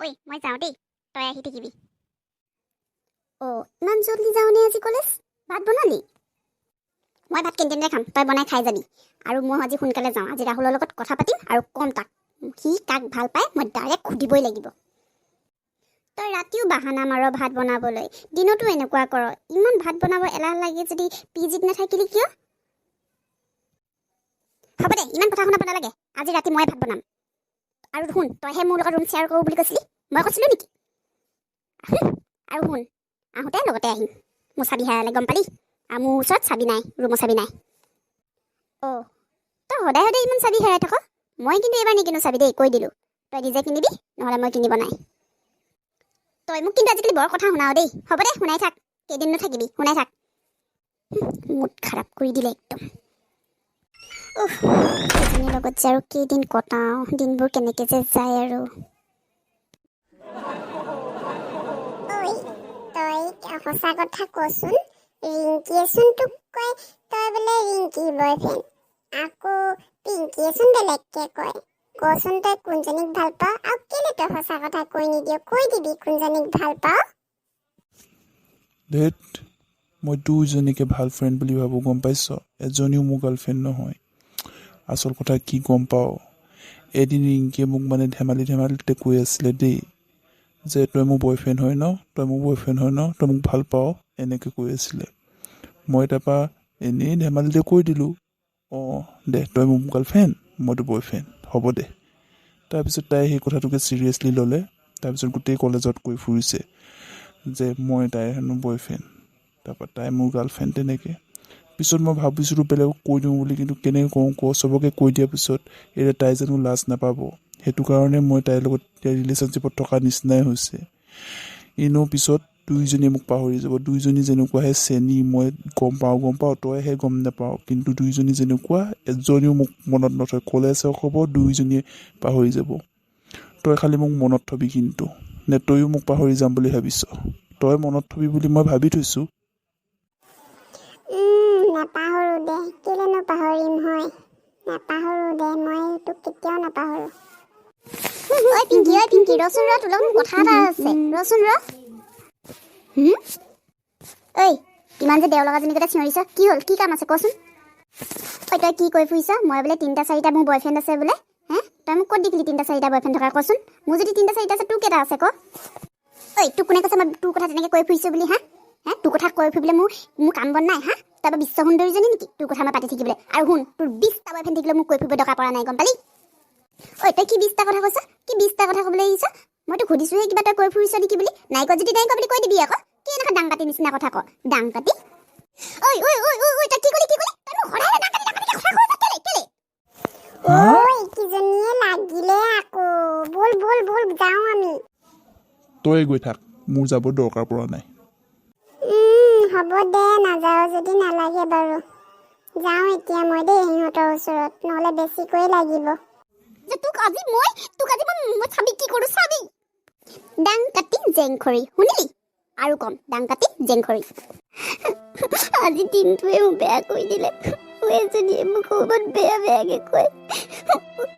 ঐ মই যাওঁ দেই, তই আহি থাকিবি। ইমান জলদি যাওঁনে আজি কলেজ? ভাত বনালি? মই ভাত কেণ্টিনতে খাম, তই বনাই খাই যাবি। আৰু মই আজি সোনকালে যাওঁ, আজি ৰাহুলৰ লগত কথা পাতিম আৰু কম তাক সি কাক ভাল পায় মই ডাইৰেক্ট সুধিবই লাগিব। তই ৰাতিও বাহানা মাৰ ভাত বনাবলৈ, দিনতো এনেকুৱা কৰ। ইমান ভাত বনাব এলাহ লাগে যদি পিজিত নাথাকিলি কিয়? হ'ব দে, ইমান কথা শুনাব নালাগে। আজি ৰাতি মই ভাত বনাম। আৰু শুন, তইহে মোৰ লগত ৰুম শ্বেয়াৰ কৰোঁ বুলি কৈছিলি, মই কৈছিলোঁ নেকি? আৰু শুন, আহোঁতে লগতে আহিম। মোৰ চাবি হেৰালে গম পালি? আৰু মোৰ ওচৰত চাবি নাই, ৰুমৰ চাবি নাই। তই সদায় সদায় ইমান চাবি হেৰাই থাক। মই কিন্তু এইবাৰ নিকিনো চাবি দেই, কৈ দিলোঁ। তই নিজে কিনিবি, নহ'লে মই কিনিব নাই। তই মোক কিন্তু আজিকালি বৰ কথা শুনাও দেই। হ'ব দে, শুনাই থাক। কেইদিননো থাকিবি, শুনাই থাক। মুড খাৰাপ কৰি দিলে একদম। এজনীৰ লগত যে আৰু কেইদিন কটাওঁ, দিনবোৰ কেনেকৈ যে যায় আৰু। তই সঁচা কথা কচোন, ৰিংকিয়েচোন তোক কয় তই বোলে ৰিংকিৰ বয়ফ্ৰেণ্ড, আকৌ পিংকিয়েচোন বেলেগকে কয়। কচোন তই কোনজনীক ভাল পাৱ, আৰু কেলে তই সঁচা কথা কৈ নিদিয়? কৈ দিবি কোনজনীক ভাল পাৱ। ধেত, মই দুইজনীকে ভাল ফ্ৰেণ্ড বুলি ভাবোঁ, গম পাইছ? এজনীও মোৰ গাৰ্লফ্ৰেণ্ড নহয়। আচল কথা কি গম পাৱ? এদিন ৰিংকিয়ে মোক মানে ধেমালিতে কৈ আছিলে দেই, যে তই মোৰ বয়ফ্ৰেণ্ড হয় ন, তই মোক ভাল পাৱ, এনেকৈ কৈ আছিলে। মই তাৰপৰা এনেই ধেমালিতে কৈ দিলোঁ, দে তই মোৰ গাৰ্লফ্ৰেণ্ড, মইতো বয়ফ্ৰেণ্ড, হ'ব দে। তাৰপিছত তাই সেই কথাটোকে ছিৰিয়াছলি ল'লে। তাৰপিছত গোটেই কলেজত কৈ ফুৰিছে যে মই তাইৰ হেনো বয়ফ্ৰেণ্ড, তাৰপৰা তাই মোৰ গাৰ্লফ্ৰেণ্ড তেনেকৈ। পিছত মই ভাবিছিলোঁ বেলেগক কৈ দিওঁ বুলি, কিন্তু কেনেকৈ কওঁ চবকে কৈ দিয়াৰ পিছত এতিয়া তাই জানো লাজ নাপাব। সেইটো কাৰণে মই তাইৰ লগত এতিয়া ৰিলেশ্যনশ্বিপত থকা নিচিনাই হৈছে। এনেও পিছত দুইজনীয়ে মোক পাহৰি যাব। দুইজনী যেনেকুৱাহে চেনি মই গম পাওঁ, তইহে গম নাপাওঁ। কিন্তু দুইজনী যেনেকুৱা, এজনীও মোক মনত নথয়। কলেজ শেষ হ'ব, দুইজনীয়ে পাহৰি যাব। তই খালি মোক মনত থবি কিন্তু, নে তইও মোক পাহৰি যাম বুলি ভাবিছ? তই মনত থবি বুলি মই ভাবি থৈছোঁ। নাপাহৰোঁ দে, কেলেনো পাহৰিম হয়, নাপাহৰোঁ দে, মই তোক কেতিয়াও নাপাহৰোঁ। পিংকি, ৰচোন ৰ, তোৰ লগত মোৰ কথা এটা আছে, ৰচোন ৰ। ইমান যে দেও লগাজনীকেইটা চিঞৰিছ, কি হ'ল? কি কাম আছে কচোন? তই কি কৈ ফুৰিছ? মই বোলে 3-4টা মোৰ বয়ফ্ৰেণ্ড আছে বোলে। তই মোক ক'ত দেখিলি 3-4টা বয়ফ্ৰেণ্ড থকা? কচোন, মোৰ যদি 3-4টা আছে, তোৰ কেইটা আছে ক? তোক কোনে কৈছে মই তোৰ কথা তেনেকৈ কৈ ফুৰিছোঁ বুলি? তোৰ কথা কৈ ফুৰিবলৈ মোৰ কাম বন নাই? তই বিশ্ব সুন্দৰীজনী নেকি তোৰ কথা মই পাতি থাকিবলৈ? আৰু শুন, তোৰ 20টা বয়ফ্ৰেণ্ড থাকিলেও মোক কৈ ফুৰিব দৰকাৰ পৰা নাই, গম পালি? তই কি 20টা কথা কৈছ? কি 20টা কথা ক'বলৈ আহিছ? মই তোক সুধিছোঁহে কিবা তই কৈ ফুৰিছ নেকি বুলি। নাই কোৱা যদি নাই কোৱা বুলি কৈ দিবি আকৌ। কি এনেকুৱা দাং কাটি নিচিনা কথা ক? দাং কাটি? তই কি ক'লি? তই মোক সদায় দাং কাটি কথা কৈ আছ, কেলে? কিজনীয়ে লাগিলে আকৌ। বল যাওঁ আমি। তই গৈ থাক, মোৰ যাব দৰকাৰ পৰা নাই। হ'ব দে, নাযাওঁ যদি নালাগে বাৰু। যাওঁ এতিয়া মই দেই সিহঁতৰ ওচৰত, নহ'লে বেছিকৈ লাগিব। তোক আজি মই চাবি কি কৰোঁ, চাবি। দাং কাটি জেংখৰি, শুনিলি? আৰু কম, দাং কাটি জেংখৰি। আজি দিনটোৱে মোক বেয়া কৰি দিলে। এজনীয়ে মোক বহুত বেয়াকৈ কয়।